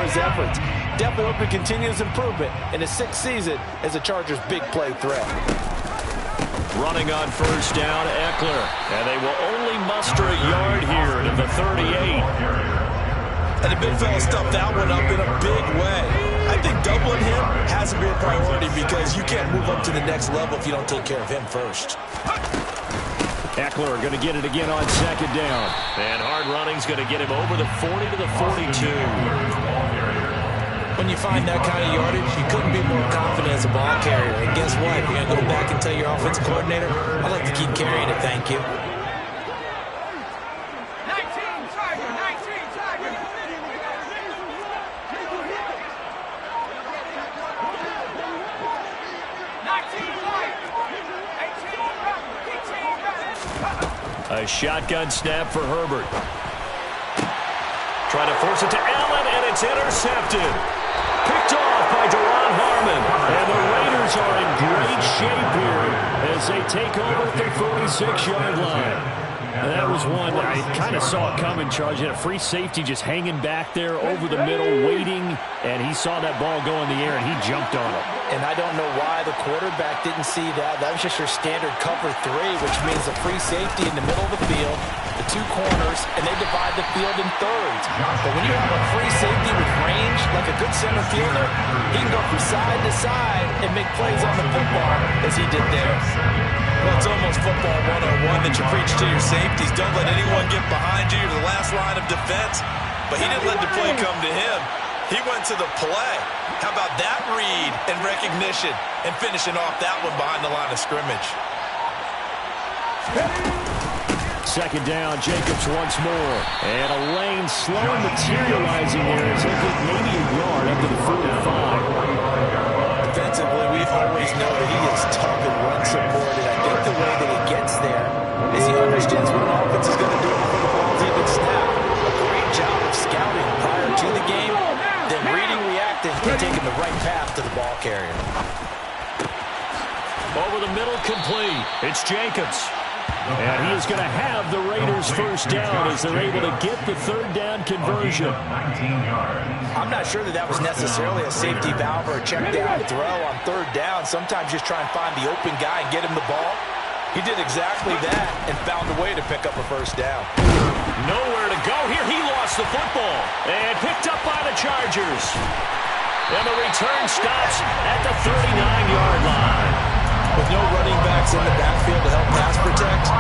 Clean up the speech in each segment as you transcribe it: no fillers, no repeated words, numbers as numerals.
his efforts. Definitely hope he continues improvement in his 6th season as a Chargers' big play threat. Running on first down, Eckler. And they will only muster a yard here to the 38. And the big fella stuffed that one up in a big way. I think doubling him has to be a priority because you can't move up to the next level if you don't take care of him first. Eckler going to get it again on second down. And hard running's going to get him over the 40 to the 42. When you find that kind of yardage, you couldn't be more confident as a ball carrier. And guess what? You're going to go back and tell your offensive coordinator, I'd like to keep carrying it, thank you. A shotgun snap for Herbert. Trying to force it to Allen, and it's intercepted. Picked off by Duron Harmon. And the Raiders are in great shape here as they take over at the 46-yard line. And that was one I kind of saw it coming, Charles. You had a free safety just hanging back there over the middle, waiting, and he saw that ball go in the air, and he jumped on it. And I don't know why the quarterback didn't see that. That was just your standard cover 3, which means a free safety in the middle of the field, the 2 corners, and they divide the field in thirds. But when you have a free safety with range, like a good center fielder, he can go from side to side and make plays on the football as he did there. Well, it's almost football 101 that you preach to your safeties. Don't let anyone get behind you. You're the last line of defense. But he didn't let the play come to him. He went to the play. How about that read and recognition and finishing off that one behind the line of scrimmage? Second down, Jacobs once more. And a lane slow materializing there as he'll get maybe a yard up to the 45. Defensively, we've always known that he is tough and run supported. I think the way that he gets there is he understands what an offense is going to do before the ball's even snapped. A great job of scouting prior to the game, then reading, reacting, and taking the right path to the ball carrier. Over the middle, complete. It's Jacobs. And he is going to have the Raiders first down as they're able to get the third down conversion. I'm not sure that that was necessarily a safety valve or a check down throw on third down. Sometimes just try and find the open guy and get him the ball. He did exactly that and found a way to pick up a first down. Nowhere to go here. He lost the football and picked up by the Chargers. And the return stops at the 39-yard line. With no running backs in the backfield to help pass protect,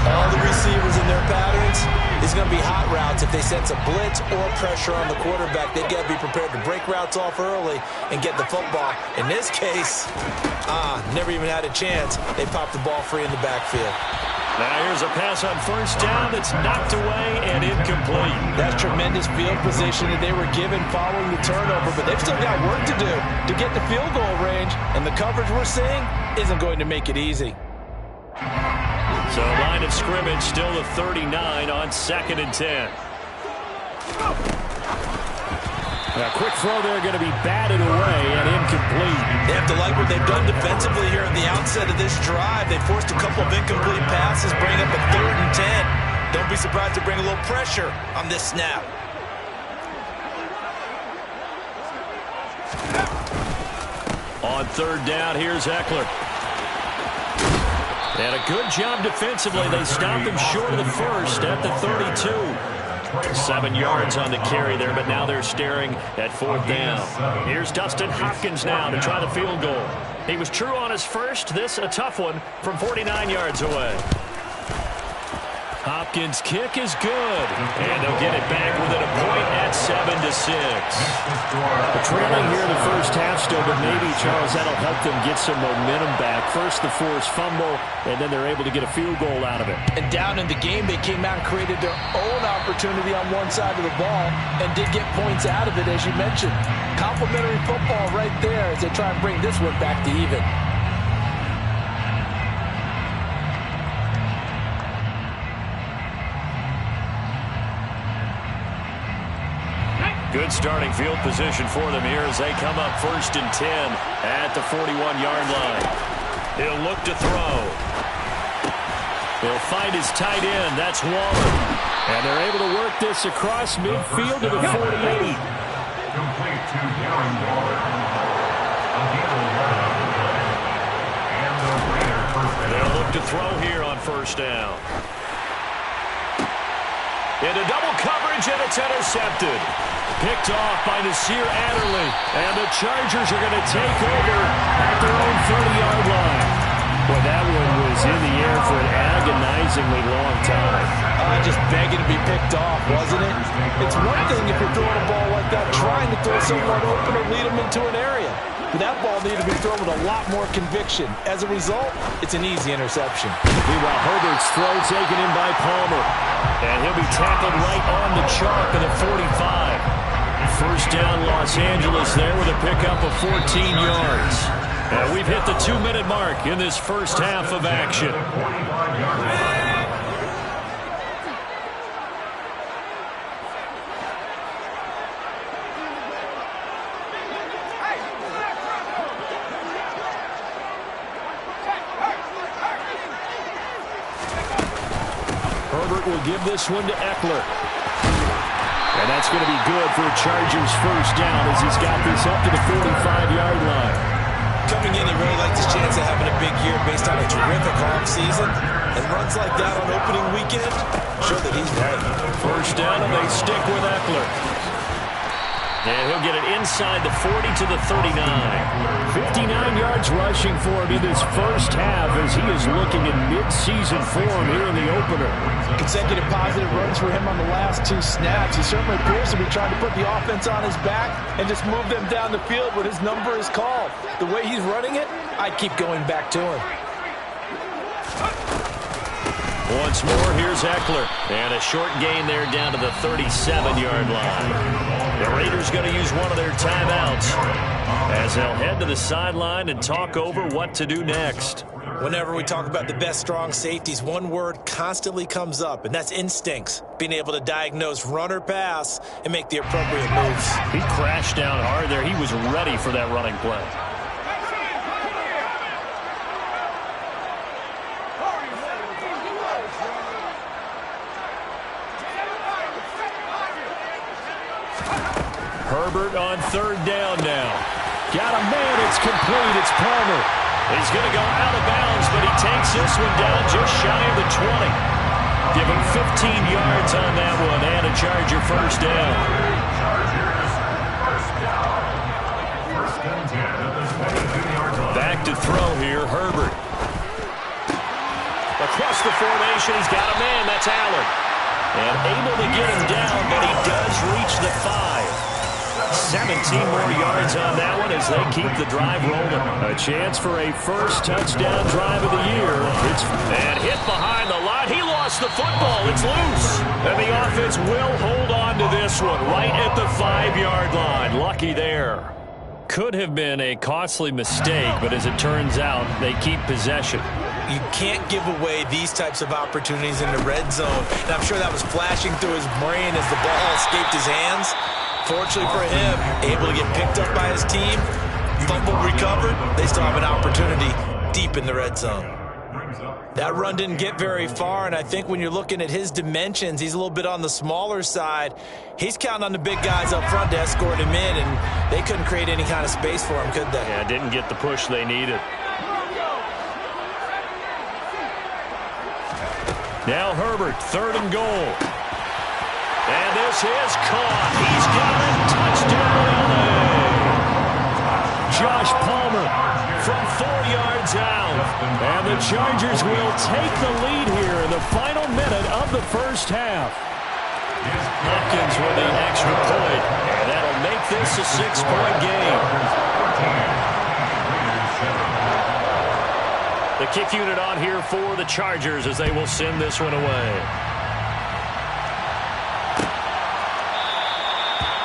all the receivers in their patterns is going to be hot routes. If they sense a blitz or pressure on the quarterback, they've got to be prepared to break routes off early and get the football. In this case, never even had a chance. They popped the ball free in the backfield. Now here's a pass on first down that's knocked away and incomplete. That's tremendous field position that they were given following the turnover, but they've still got work to do to get the field goal range, and the coverage we're seeing isn't going to make it easy. So line of scrimmage still the 39 on 2nd and 10. A quick throw there going to be batted away and incomplete. They have to like what they've done defensively here at the outset of this drive. They forced a couple of incomplete passes, bring up a 3rd and 10. Don't be surprised to bring a little pressure on this snap. On 3rd down, here's Eckler. And a good job defensively. They stopped him short of the first at the 32. 7 yards on the carry there, but now they're staring at 4th down. Here's Dustin Hopkins now to try the field goal. He was true on his first. This a tough one from 49 yards away. Hopkins' kick is good, and they'll get it back within a point at 7-6. Trailing here in the first half still, but maybe, Charles, that'll help them get some momentum back. First the forced fumble, and then they're able to get a field goal out of it. And down in the game, they came out and created their own opportunity on one side of the ball and did get points out of it, as you mentioned. Complimentary football right there as they try and bring this one back to even. Good starting field position for them here as they come up 1st and 10 at the 41-yard line. He'll look to throw. He'll find his tight end. That's Waller. And they're able to work this across midfield to the 48. Complete to Darren Waller. And the Raiders first down. They'll look to throw here on first down. Into double coverage, and it's intercepted. Picked off by Nasir Adderley. And the Chargers are going to take over at their own 30-yard line. Well, that one was in the air for an agonizingly long time. Just begging to be picked off, wasn't it? It's one thing if you're throwing a ball like that, trying to throw someone open or lead them into an area. But that ball needed to be thrown with a lot more conviction. As a result, it's an easy interception. Meanwhile, Herbert's throw taken in by Palmer. And he'll be tackled right on the chalk at the 45. First down, Los Angeles there with a pickup of 14 yards. And we've hit the 2-minute mark in this first half of action. Herbert will give this one to Eckler. And that's going to be good for a Chargers first down as he's got this up to the 45-yard line. Coming in, he really liked his chance of having a big year based on a terrific offseason. And runs like that on opening weekend show that he's right. First down, and they stick with Eckler. And he'll get it inside the 40 to the 39. 59 yards rushing for him in this first half as he is looking in mid-season form here in the opener. Consecutive positive runs for him on the last 2 snaps. He certainly appears to be trying to put the offense on his back and just move them down the field when his number is called. The way he's running it, I'd keep going back to him. Once more, here's Eckler. And a short gain there down to the 37-yard line. The Raiders going to use one of their timeouts as they'll head to the sideline and talk over what to do next. Whenever we talk about the best strong safeties, one word constantly comes up, and that's instincts. Being able to diagnose run or pass and make the appropriate moves. He crashed down hard there. He was ready for that running play. Herbert on third down now. Got a man, it's complete, it's Palmer. He's going to go out of bounds, but he takes this one down just shy of the 20. Give him 15 yards on that one and a Charger first down. Back to throw here, Herbert. Across the formation, he's got a man, that's Allen. And able to get him down, but he does reach the 5. 17 more yards on that one as they keep the drive rolling. A chance for a first touchdown drive of the year. And hit behind the line. He lost the football. It's loose. And the offense will hold on to this one right at the 5-yard line. Lucky there. Could have been a costly mistake, but as it turns out, they keep possession. You can't give away these types of opportunities in the red zone. And I'm sure that was flashing through his brain as the ball escaped his hands. Fortunately for him, able to get picked up by his team, fumble recovered, they still have an opportunity deep in the red zone. That run didn't get very far, and I think when you're looking at his dimensions, he's a little bit on the smaller side. He's counting on the big guys up front to escort him in, and they couldn't create any kind of space for him, could they? Yeah, didn't get the push they needed. Now Herbert, third and goal. And this is caught. He's got it. Touchdown, LA. Josh Palmer from 4 yards out. And the Chargers will take the lead here in the final minute of the first half. Hopkins with the extra point. And that'll make this a 6-point game. The kick unit on here for the Chargers as they will send this one away.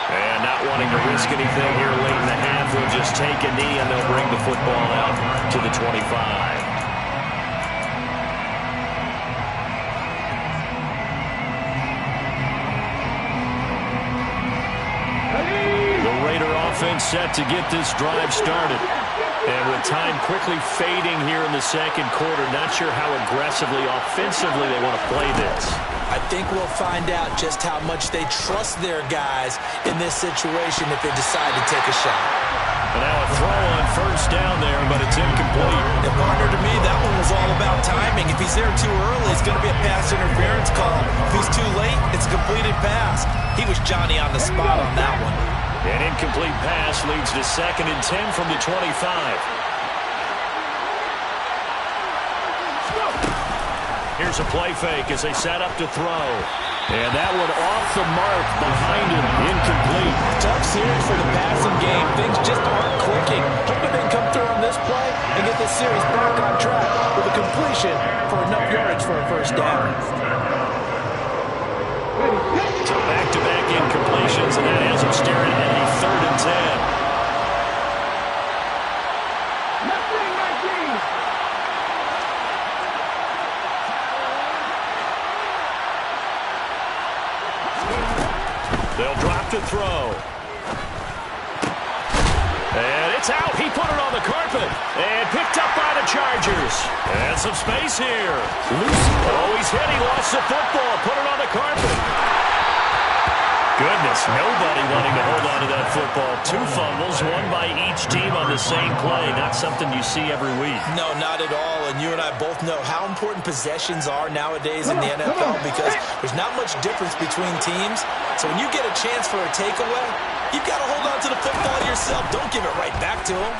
And not wanting to risk anything here late in the half, they'll just take a knee and they'll bring the football out to the 25. The Raider offense set to get this drive started. And with time quickly fading here in the second quarter, not sure how aggressively, offensively they want to play this. I think we'll find out just how much they trust their guys in this situation if they decide to take a shot. And now a throw on first down there, but it's incomplete. And partner, to me, that one was all about timing. If he's there too early, it's going to be a pass interference call. If he's too late, it's a completed pass. He was Johnny on the spot on that one. An incomplete pass leads to 2nd and 10 from the 25. Here's a play fake as they set up to throw. And that one off the mark behind him, incomplete. Tough series for the passing game. Things just aren't clicking. Hoping they can come through on this play and get this series back on track with a completion for enough yardage for a first down. So back-to-back incompletions, and that has them staring at a 3rd and 10. They'll drop to throw. And it's out. He put it on the carpet. And picked up by the Chargers. And some space here. Oh, he's hit. He lost the football. Put it on the carpet. Goodness, nobody wanting to hold on to that football. 2 fumbles, one by each team on the same play. Not something you see every week. No, not at all. And you and I both know how important possessions are nowadays in the NFL because there's not much difference between teams. So when you get a chance for a takeaway, you've got to hold on to the football yourself. Don't give it right back to him.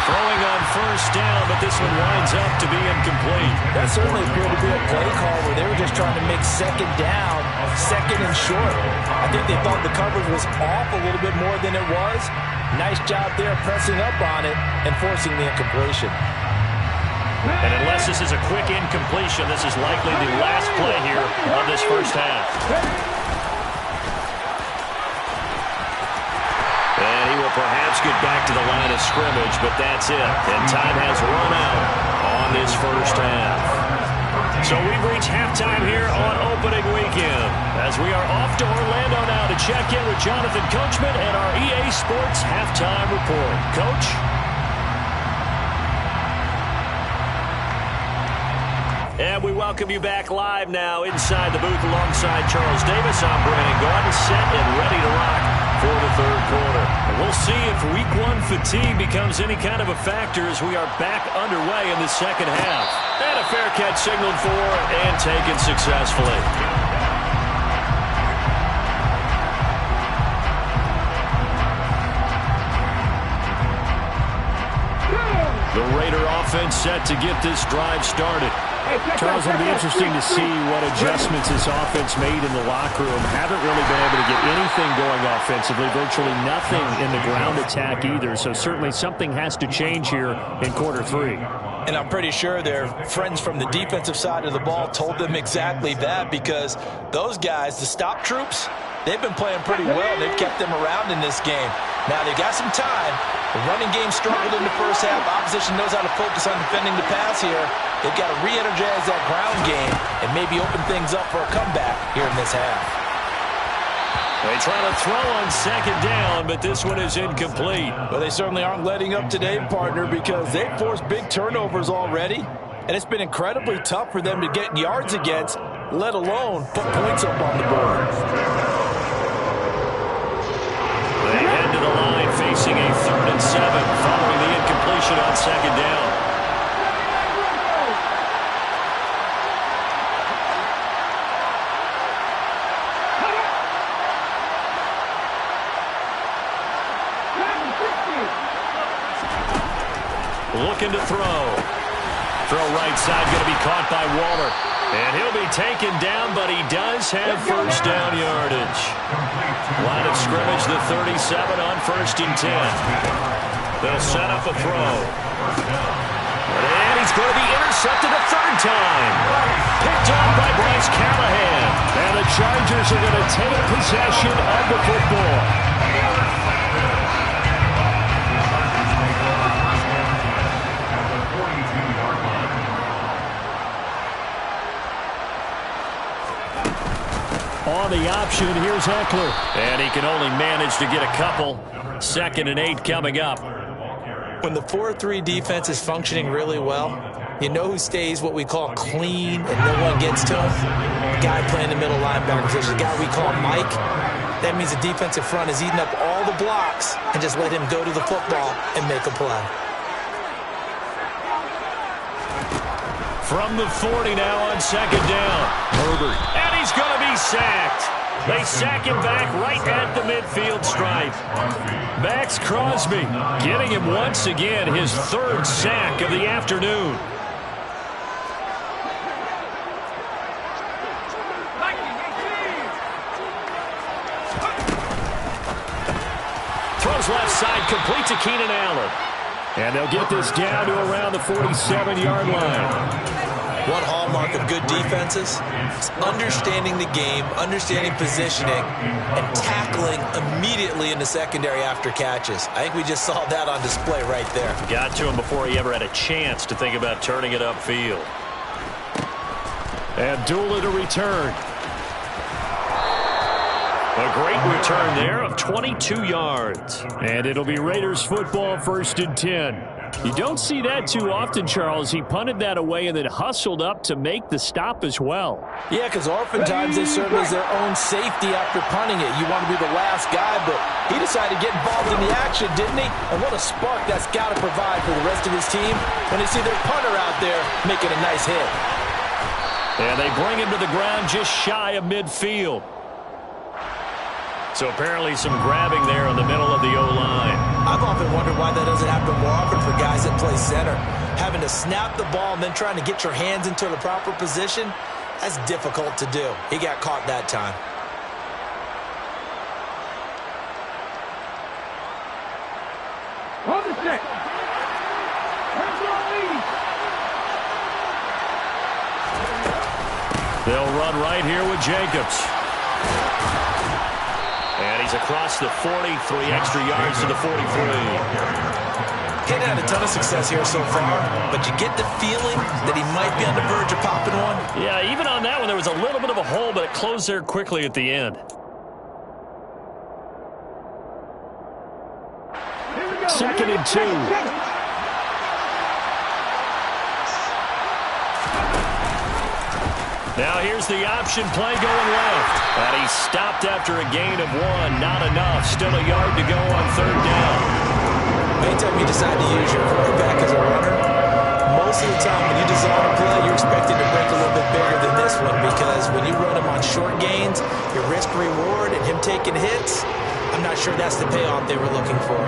Throwing on first down, but this one winds up to be incomplete. That certainly appeared to be a play call where they were just trying to make 2nd down, 2nd and short. I think they thought the coverage was off a little bit more than it was. Nice job there pressing up on it and forcing the incompletion. And unless this is a quick incompletion, this is likely the last play here of this first half. And he will perhaps get back to the line of scrimmage, but that's it. And time has run out on this first half. So we've reached halftime here on opening weekend as we are off to Orlando now to check in with Jonathan Coachman and our EA Sports Halftime Report. Coach? And we welcome you back live now inside the booth alongside Charles Davis. I'm Brandon Gaudin, set and ready to rock for the 3rd quarter. And we'll see if Week 1 fatigue becomes any kind of a factor as we are back underway in the second half. And a fair catch signaled for and taken successfully. The Raider offense set to get this drive started. Charles, it'll be interesting to see what adjustments this offense made in the locker room. Haven't really been able to get anything going offensively, virtually nothing in the ground attack either. So certainly something has to change here in quarter 3. And I'm pretty sure their friends from the defensive side of the ball told them exactly that because those guys, the stop troops, they've been playing pretty well. They've kept them around in this game. Now, they've got some time. The running game struggled in the first half. Opposition knows how to focus on defending the pass here. They've got to re-energize that ground game and maybe open things up for a comeback here in this half. They try to throw on 2nd down, but this one is incomplete. Well, they certainly aren't letting up today, partner, because they've forced big turnovers already. And it's been incredibly tough for them to get yards against, let alone put points up on the board. They head to the line facing a 3rd and 7 following the incompletion on 2nd down. Looking to throw. Throw right side, going to be caught by Waller. And he'll be taken down, but he does have first down yardage. Line of scrimmage, the 37 on 1st and 10. They'll set up a throw. And he's going to be intercepted a 3rd time. Picked off by Bryce Callahan. And the Chargers are going to take possession of the football. On the option, here's Ekeler. And he can only manage to get a couple. 2nd and 8 coming up. When the 4-3 defense is functioning really well, you know who stays what we call clean and no one gets to him? The guy playing the middle linebacker position, the guy we call Mike. That means the defensive front is eating up all the blocks and just let him go to the football and make a play. From the 40 now on second down. Herbert. And he's going to be sacked. They sack him back right at the midfield stripe. Max Crosby getting him once again his third sack of the afternoon. Throws left side, complete to Keenan Allen. And they'll get this down to around the 47-yard line. One hallmark of good defenses is understanding the game, understanding positioning, and tackling immediately in the secondary after catches. I think we just saw that on display right there. Got to him before he ever had a chance to think about turning it upfield. Abdullah to return. A great return there of 22 yards. And it'll be Raiders football, 1st and 10. You don't see that too often, Charles. He punted that away and then hustled up to make the stop as well. Yeah, because oftentimes they serve as their own safety after punting it. You want to be the last guy, but he decided to get involved in the action, didn't he? And what a spark that's got to provide for the rest of his team when they see their punter out there making a nice hit. And they bring him to the ground just shy of midfield. So apparently some grabbing there in the middle of the O-line. I've often wondered why that doesn't happen more often for guys that play center. Having to snap the ball and then trying to get your hands into the proper position, that's difficult to do. He got caught that time. On the stick. They'll run right here with Jacobs. And he's across the 40, 3 extra yards to the 43. He's had a ton of success here so far, but you get the feeling that he might be on the verge of popping one. Yeah, even on that one, there was a little bit of a hole, but it closed there quickly at the end. 2nd and 2. Now here's the option play going left. And he stopped after a gain of 1. Not enough. Still a yard to go on 3rd down. Anytime you decide to use your quarterback as a runner, most of the time when you design a play, you're expected to break a little bit bigger than this one, because when you run him on short gains, your risk-reward and him taking hits, I'm not sure that's the payoff they were looking for.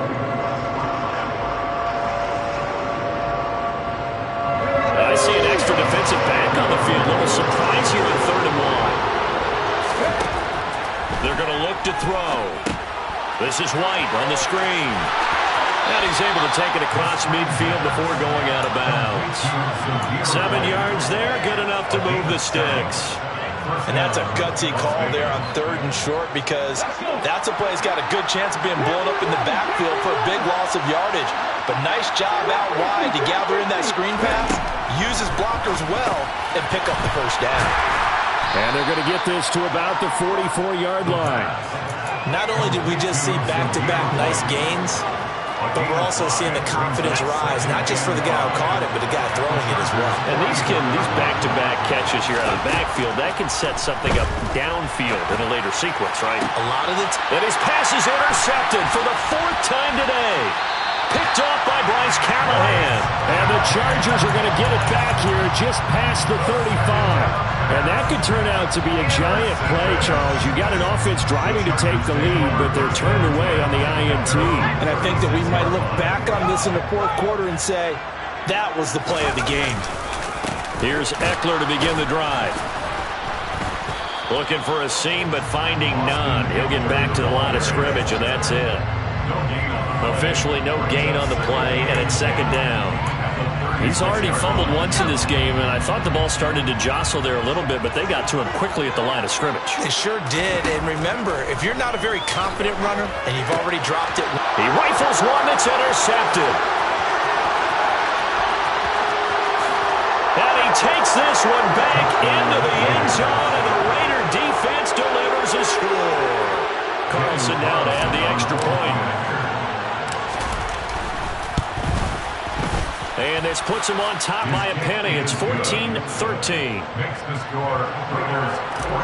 I see an extra defensive back on the field. A little surprise here in 3rd and 1. They're going to look to throw. This is White on the screen. And he's able to take it across midfield before going out of bounds. 7 yards there, good enough to move the sticks. And that's a gutsy call there on 3rd and short, because that's a play that's got a good chance of being blown up in the backfield for a big loss of yardage. But nice job out wide to gather in that screen pass, use his blockers well, and pick up the 1st down. And they're going to get this to about the 44-yard line. Not only did we just see back-to-back nice gains, but we're also seeing the confidence rise, not just for the guy who caught it, but the guy throwing it as well. And these back-to-back catches here out of the backfield, that can set something up downfield in a later sequence, right? A lot of the And his pass is intercepted for the 4th time today. Picked off by Bryce Callahan. And the Chargers are going to get it back here just past the 35. And that could turn out to be a giant play, Charles. You got an offense driving to take the lead, but they're turned away on the INT. And I think that we might look back on this in the 4th quarter and say, that was the play of the game. Here's Eckler to begin the drive. Looking for a seam, but finding none. He'll get back to the line of scrimmage, and that's it. Officially no gain on the play, and it's 2nd down. He's already fumbled once in this game, and I thought the ball started to jostle there a little bit, but they got to him quickly at the line of scrimmage. It sure did, and remember, if you're not a very confident runner and you've already dropped it... He rifles one that's intercepted. And he takes this one back into the end zone, and the Raider defense delivers a score. Carlson now to add the extra point. This puts them on top by a penny. It's 14-13. Makes the score. Raiders 14.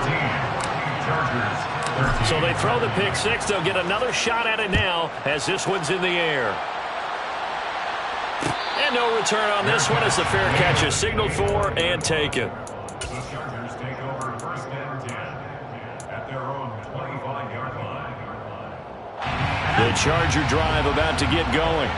Chargers 13. So they throw the pick six. They'll get another shot at it now as this one's in the air. And no return on this one as the fair catch is signaled for and taken. The Chargers take over first and 10 at their own 25-yard line. The Charger drive about to get going.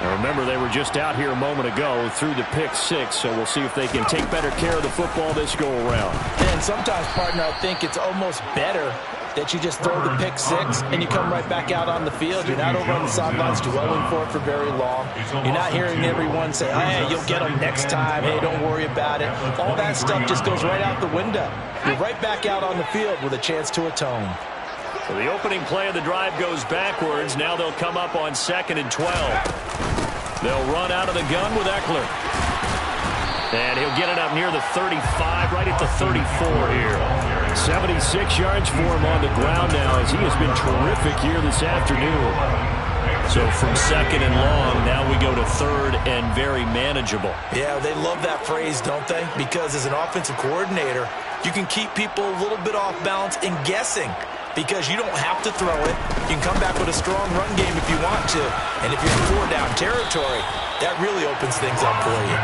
Now remember, they were just out here a moment ago through the pick six, so we'll see if they can take better care of the football this go-around. And sometimes, partner, I think it's almost better that you just throw the pick six and you come right back out on the field. You're not over on the sidelines dwelling for it for very long. You're not hearing everyone say, hey, you'll get them next time. Hey, don't worry about it. All that stuff just goes right out the window. You're right back out on the field with a chance to atone. So the opening play of the drive goes backwards. Now they'll come up on 2nd and 12. They'll run out of the gun with Eckler. And he'll get it up near the 35, right at the 34 here. 76 yards for him on the ground now as he has been terrific here this afternoon. So from 2nd and long, now we go to 3rd and very manageable. Yeah, they love that phrase, don't they? Because as an offensive coordinator, you can keep people a little bit off balance and guessing. Because you don't have to throw it. You can come back with a strong run game if you want to. And if you're in 4-down territory, that really opens things up for you.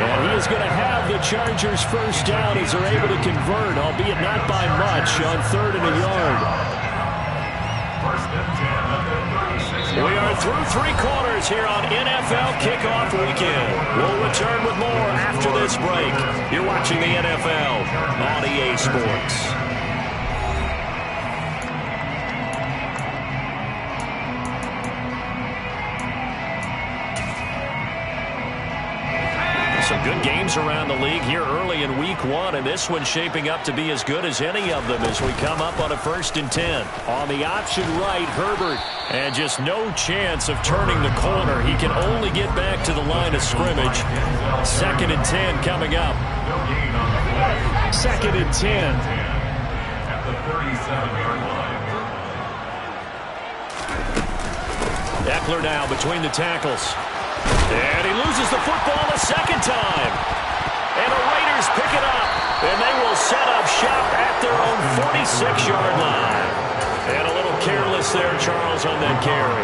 And he is going to have the Chargers first down as they're able to convert, albeit not by much, on 3rd and a yard. First and 10 at the 36. We are through 3 quarters here on NFL Kickoff Weekend. We'll return with more after this break. You're watching the NFL on EA Sports. Some good games around the league here early in week 1, and this one's shaping up to be as good as any of them as we come up on a 1st and 10. On the option right, Herbert, and just no chance of turning the corner. He can only get back to the line of scrimmage. 2nd and 10 coming up. 2nd and 10. At the 37-yard line. Eckler now between the tackles. And he loses the football a 2nd time. And the Raiders pick it up. And they will set up shop at their own 46-yard line. And a little careless there, Charles, on that carry.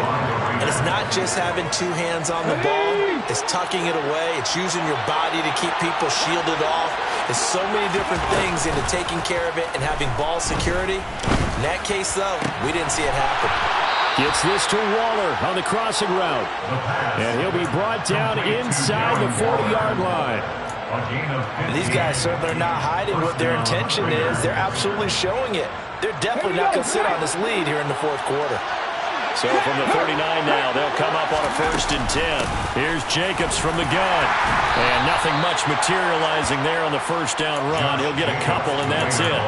And it's not just having 2 hands on the ball. It's tucking it away. It's using your body to keep people shielded off. There's so many different things into taking care of it and having ball security. In that case, though, we didn't see it happen. Gets this to Waller on the crossing route. And he'll be brought down inside the 40-yard line. And these guys certainly are not hiding what their intention is. They're absolutely showing it. They're definitely not going to sit on this lead here in the 4th quarter. So from the 39 now, they'll come up on a 1st and 10. Here's Jacobs from the gun. And nothing much materializing there on the 1st down run. He'll get a couple, and that's it.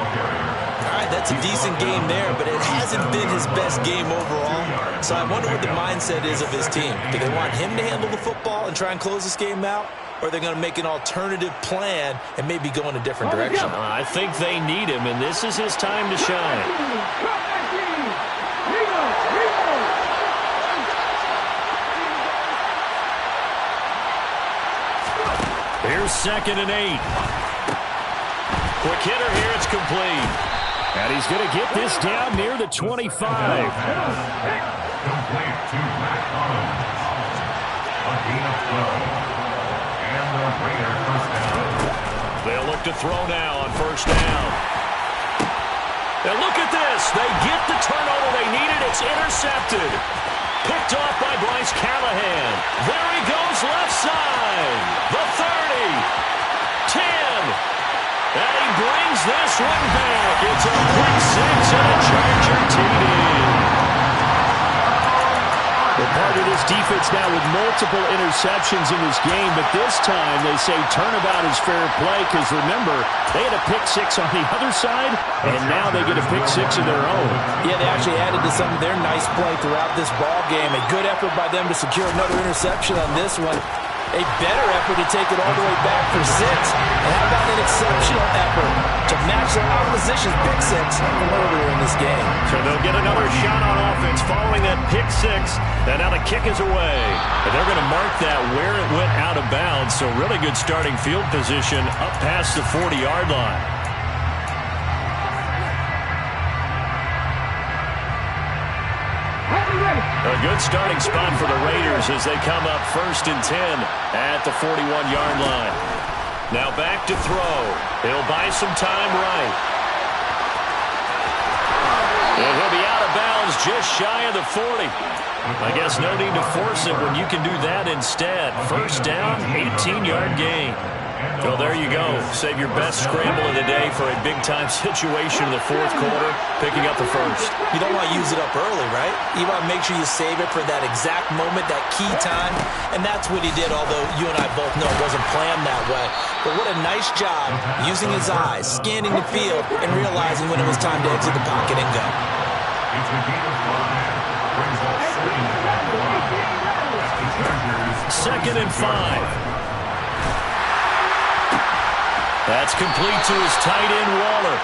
All right, that's a decent game there, but it hasn't been his best game overall. So I wonder what the mindset is of his team. Do they want him to handle the football and try and close this game out? Or are they going to make an alternative plan and maybe go in a different direction? I think they need him, and this is his time to shine. Here's 2nd and 8. Quick hitter here, it's complete. And he's going to get this down near the 25. Complete to Matt Collins. A gain of 12. And the Raiders first down. They'll look to throw now on 1st down. And look at this. They get the turnover they needed. It's intercepted. Picked off by Bryce Callahan. There he goes left side. The 30. 10. And he brings this one back. It's a quick 6 and a Charger TD. They're part of this defense now with multiple interceptions in this game, but this time they say turnabout is fair play because, remember, they had a pick 6 on the other side, and now they get a pick 6 of their own. Yeah, they actually added to some of their nice play throughout this ball game. A good effort by them to secure another interception on this one. A better effort to take it all the way back for 6. And how about an exceptional effort to match their opposition's pick 6 from earlier in this game. So they'll get another shot on offense following that pick 6. And now the kick is away. And they're going to mark that where it went out of bounds. So really good starting field position up past the 40-yard line. A good starting spot for the Raiders as they come up 1st and 10 at the 41-yard line. Now back to throw. He'll buy some time right. And he'll be out of bounds just shy of the 40. I guess no need to force it when you can do that instead. 1st down, 18-yard gain. Well, there you go. Save your best scramble of the day for a big-time situation in the 4th quarter, picking up the 1st. You don't want to use it up early, right? You want to make sure you save it for that exact moment, that key time. And that's what he did, although you and I both know it wasn't planned that way. But what a nice job using his eyes, scanning the field, and realizing when it was time to exit the pocket and go. It's a game of 5. Brings up 2nd and 5. That's complete to his tight end, Waller.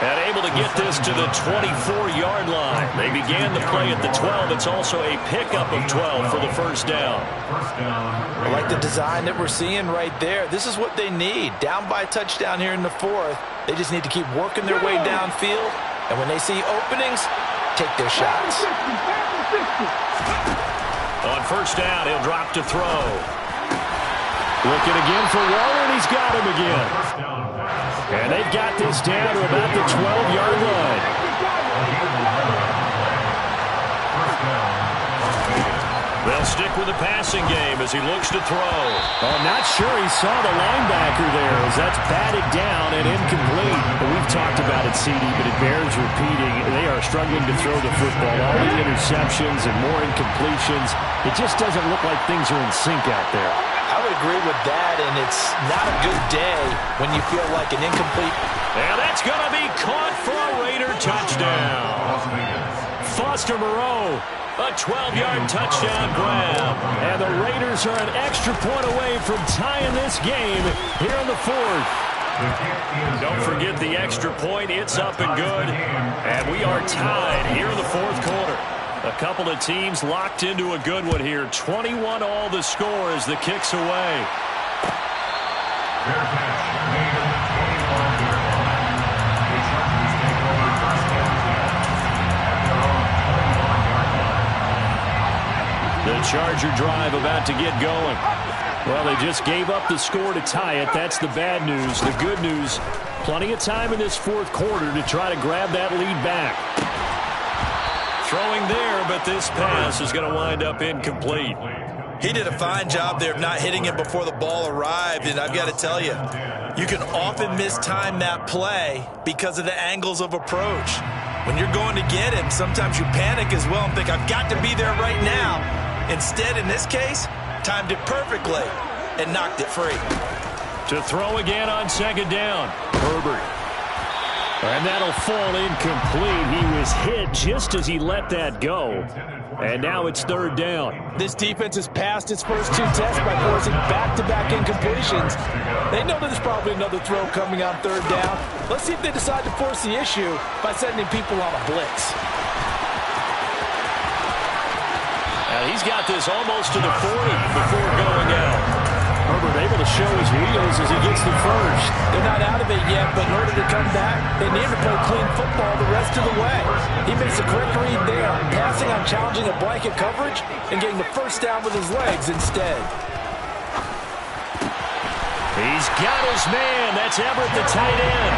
And able to get this to the 24-yard line. They began the play at the 12. It's also a pickup of 12 for the 1st down. I like the design that we're seeing right there. This is what they need. Down by a touchdown here in the 4th. They just need to keep working their way downfield. And when they see openings, take their shots. On 1st down, he'll drop to throw. Looking again for Waller, and he's got him again. And they've got this down to about the 12-yard line. They'll stick with the passing game as he looks to throw. Oh, not sure he saw the linebacker there as that's batted down and incomplete. We've talked about it, CD, but it bears repeating. They are struggling to throw the football. All the interceptions and more incompletions. It just doesn't look like things are in sync out there. I would agree with that, and it's not a good day when you feel like an incomplete. And that's going to be caught for a Raider touchdown. Foster Moreau, a 12-yard touchdown grab. And the Raiders are an extra point away from tying this game here in the 4th. Don't forget the extra point. It's up and good. And we are tied here in the 4th quarter. A couple of teams locked into a good one here. 21 all the score as the kick's away. The Charger drive about to get going. Well, they just gave up the score to tie it. That's the bad news. The good news, plenty of time in this 4th quarter to try to grab that lead back. Throwing there, but this pass is going to wind up incomplete. He did a fine job there of not hitting it before the ball arrived, and I've got to tell you, you can often mistime that play because of the angles of approach. When you're going to get him, sometimes you panic as well and think, I've got to be there right now. Instead, in this case, timed it perfectly and knocked it free. To throw again on 2nd down, Herbert. And that'll fall incomplete. He was hit just as he let that go. And now it's 3rd down. This defense has passed its first 2 tests by forcing back-to-back incompletions. They know there's probably another throw coming on 3rd down. Let's see if they decide to force the issue by sending people on a blitz. Now he's got this almost to the 40 before going out. Herbert able to show his wheels as he gets the 1st. They're not out of it yet, but in order to come back, they need to play clean football the rest of the way. He makes a correct read there, passing on challenging a blanket coverage and getting the 1st down with his legs instead. He's got his man. That's Everett, the tight end.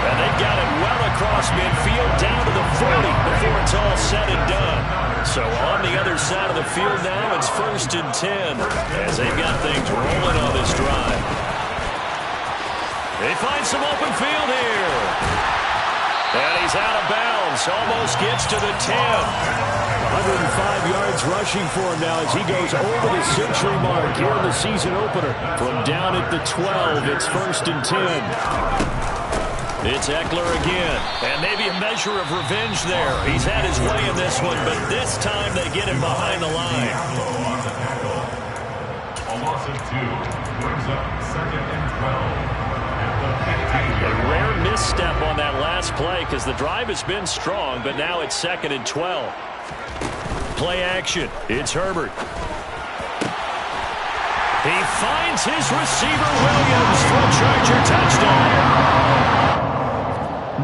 And they've got it well across midfield down to the 40 before it's all said and done. So on the other side of the field now, it's 1st and 10 as they've got things rolling on this drive. They find some open field here. And he's out of bounds. Almost gets to the 10. 105 yards rushing for him now as he goes over the century mark here in the season opener. From down at the 12, it's 1st and 10. It's Eckler again, and maybe a measure of revenge there. He's had his way in this one, but this time they get him behind the line. A rare misstep on that last play because the drive has been strong, but now it's 2nd and 12. Play action. It's Herbert. He finds his receiver, Williams, for a Charger touchdown.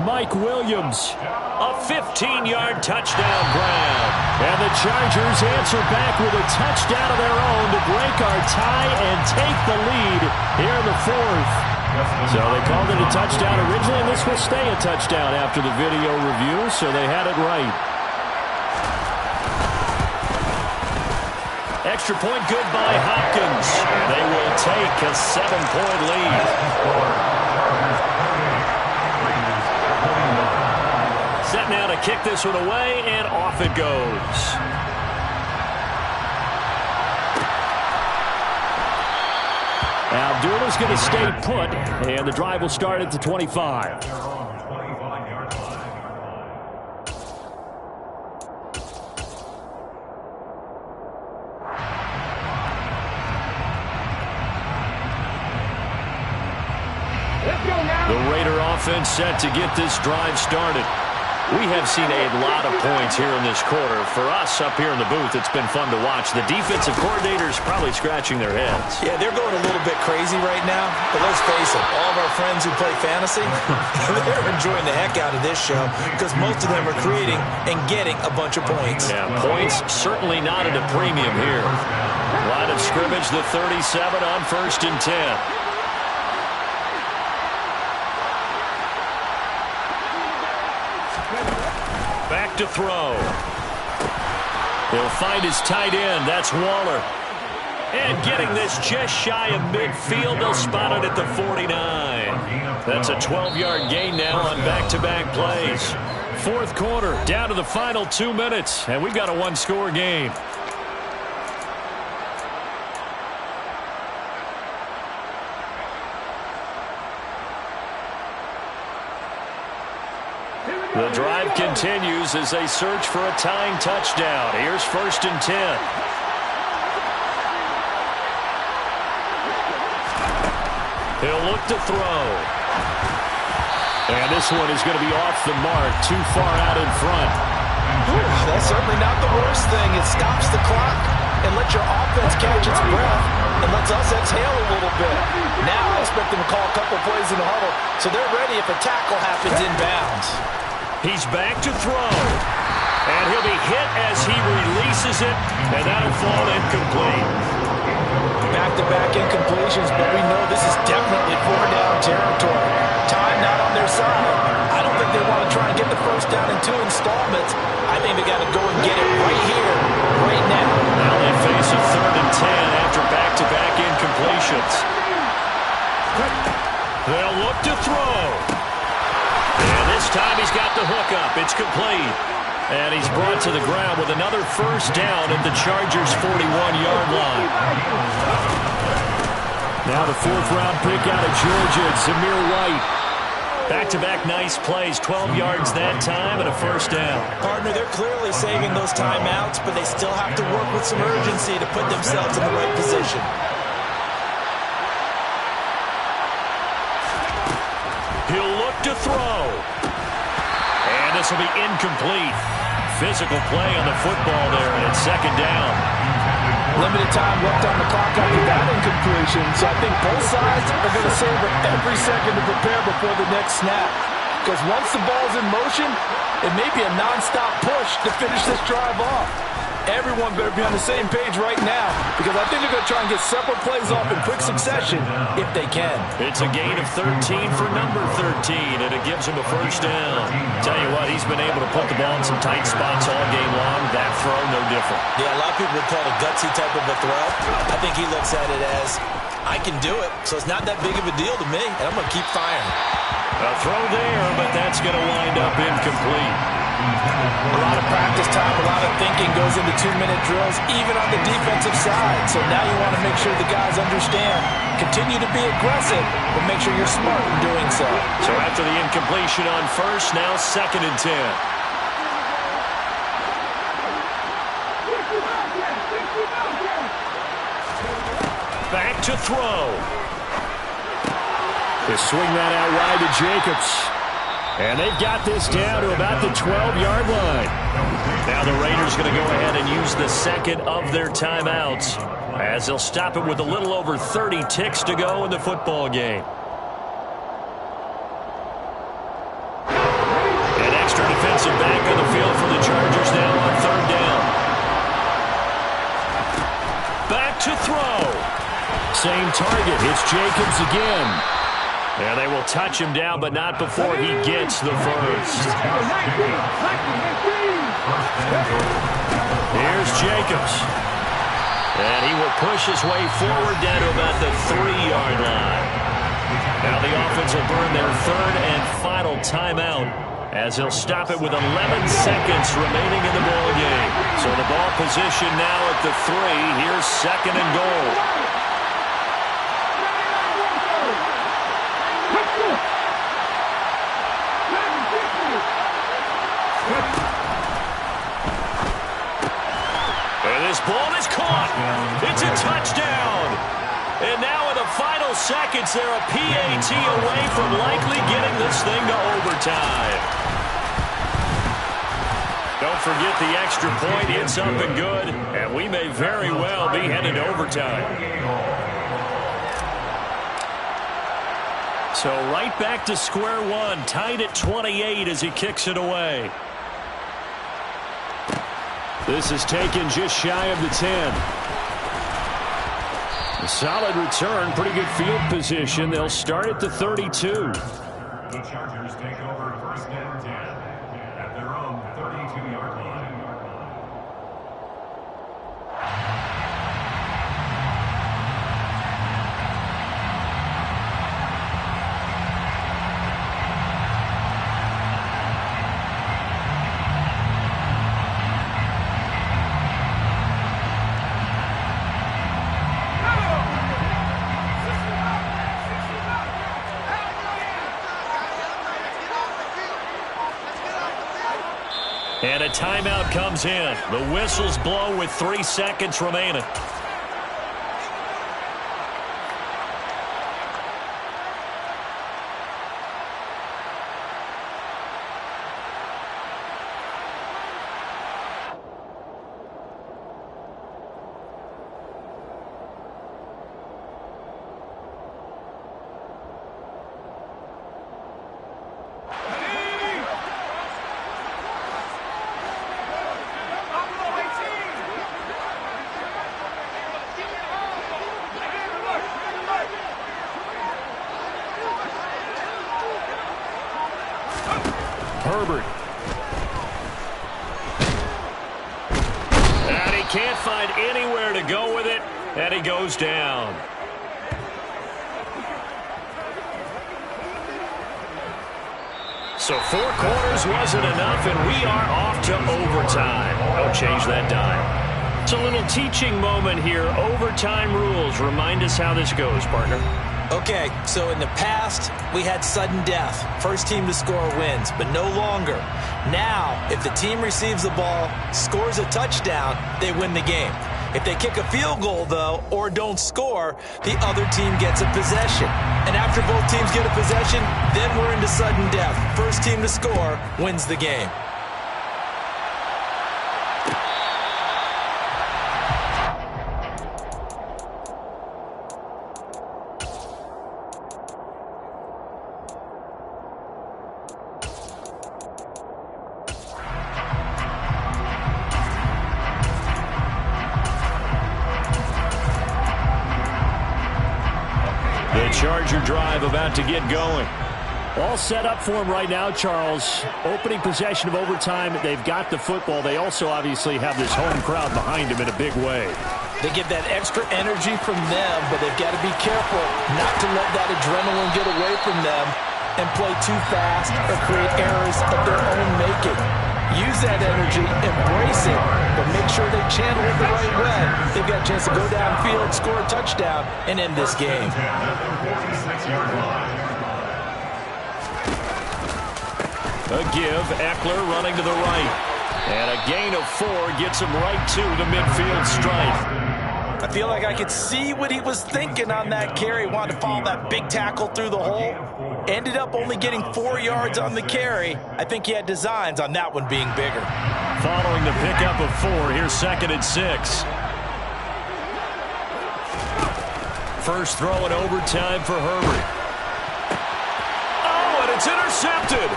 Mike Williams, a 15-yard touchdown grab. And the Chargers answer back with a touchdown of their own to break our tie and take the lead here in the 4th. So they called it a touchdown originally, and this will stay a touchdown after the video review, so they had it right. Extra point good by Hopkins. And they will take a 7-point lead. Set now to kick this one away, and off it goes. Now Abdullah's going to stay put, and the drive will start at the 25. The Raider offense set to get this drive started. We have seen a lot of points here in this quarter. For us up here in the booth, it's been fun to watch. The defensive coordinators probably scratching their heads. Yeah, they're going a little bit crazy right now. But let's face it, all of our friends who play fantasy, they're enjoying the heck out of this show because most of them are creating and getting a bunch of points. Yeah, points certainly not at a premium here. Line of scrimmage, the 37 on 1st and 10. Back to throw. He'll find his tight end. That's Waller. And getting this just shy of midfield. They'll spot it at the 49. That's a 12-yard gain now on back-to-back plays. 4th quarter, down to the final 2 minutes. And we've got a one-score game. The drive continues as they search for a tying touchdown. Here's 1st and 10. He'll look to throw. And this one is going to be off the mark, too far out in front. That's certainly not the worst thing. It stops the clock and lets your offense catch its breath and lets us exhale a little bit. Now I expect them to call a couple plays in the huddle so they're ready if a tackle happens inbounds. He's back to throw. And he'll be hit as he releases it, and that'll fall incomplete. Back-to-back incompletions, but we know this is definitely 4-down territory. Time not on their side. I don't think they want to try and get the first down in 2 installments. I think they got to go and get it right here, right now. Now they face a 3rd and 10 after back-to-back incompletions. They'll look to throw. And this time he's got the hook up. It's complete. And he's brought to the ground with another first down at the Chargers' 41-yard line. Now the 4th-round pick out of Georgia, Zamir White. Back-to-back nice plays, 12 yards that time and a first down. Partner, they're clearly saving those timeouts, but they still have to work with some urgency to put themselves in the right position. He'll look to throw. And this will be incomplete. Physical play on the football there, and it's 2nd down. Limited time left on the clock after that incompletion, so I think both sides are going to savor every second to prepare before the next snap. Because once the ball's in motion, it may be a non-stop push to finish this drive off. Everyone better be on the same page right now, because I think they're going to try and get several plays off in quick succession if they can. It's a gain of 13 for number 13, and it gives him a first down. Tell you what, he's been able to put the ball in some tight spots all game long. That throw, no different. Yeah, a lot of people would call it a gutsy type of a throw. I think he looks at it as, I can do it, so it's not that big of a deal to me, and I'm going to keep firing. A throw there, but that's going to wind up incomplete. A lot of practice time, a lot of thinking goes into 2-minute drills, even on the defensive side. So now you want to make sure the guys understand. Continue to be aggressive, but make sure you're smart in doing so. So after the incompletion on first, now 2nd and 10. Back to throw. They swing that out wide to Jacobs. And they've got this down to about the 12-yard line. Now the Raiders going to go ahead and use the second of their timeouts as they'll stop it with a little over 30 ticks to go in the football game. An extra defensive back on the field for the Chargers now on third down. Back to throw. Same target. It's Jacobs again. And they will touch him down, but not before he gets the first. Here's Jacobs. And he will push his way forward down to about the 3-yard line. Now the offense will burn their third and final timeout as they'll stop it with 11 seconds remaining in the ball game. So the ball position now at the 3. Here's second and goal. This ball is caught. It's a touchdown. And now in the final seconds, they're a PAT away from likely getting this thing to overtime. Don't forget the extra point. It's up and good. And we may very well be headed to overtime. So right back to square one. Tied at 28 as he kicks it away. This is taken just shy of the 10. A solid return, pretty good field position. They'll start at the 32. The Chargers take over first and 10 at their own 32-yard line. And a timeout comes in. The whistles blow with 3 seconds remaining. Herbert. And he can't find anywhere to go with it, and he goes down. So 4 quarters wasn't enough, and we are off to overtime. Don't change that dime. It's a little teaching moment here. Overtime rules. Remind us how this goes, partner. Okay, so in the past, we had sudden death. First team to score wins, but no longer. Now, if the team receives the ball, scores a touchdown, they win the game. If they kick a field goal, though, or don't score, the other team gets a possession. And after both teams get a possession, then we're into sudden death. First team to score wins the game. Charger drive about to get going. All set up for him right now, Charles. Opening possession of overtime. They've got the football. They also obviously have this home crowd behind them in a big way. They get that extra energy from them, but they've got to be careful not to let that adrenaline get away from them and play too fast or create errors of their own making. Use that energy, embrace it, but make sure they channel it the right way. They've got a chance to go downfield, score a touchdown, and end this game. A give, Eckler running to the right. And a gain of 4 gets him right to the midfield stripe. I feel like I could see what he was thinking on that carry. Wanted to follow that big tackle through the hole. Ended up only getting 4 yards on the carry. I think he had designs on that one being bigger. Following the pickup of 4, here's 2nd and 6. First throw in overtime for Herbert. Oh, and it's intercepted.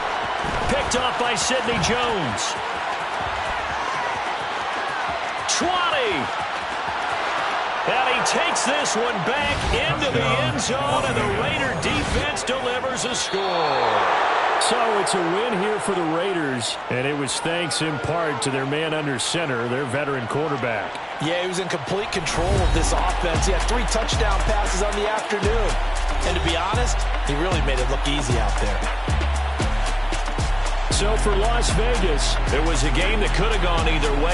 Picked off by Sidney Jones. 20. And he takes this one back into the end zone, and the Raider defense delivers a score. So it's a win here for the Raiders, and it was thanks in part to their man under center, their veteran quarterback. Yeah, he was in complete control of this offense. He had 3 touchdown passes on the afternoon. And to be honest, he really made it look easy out there. So for Las Vegas, it was a game that could have gone either way.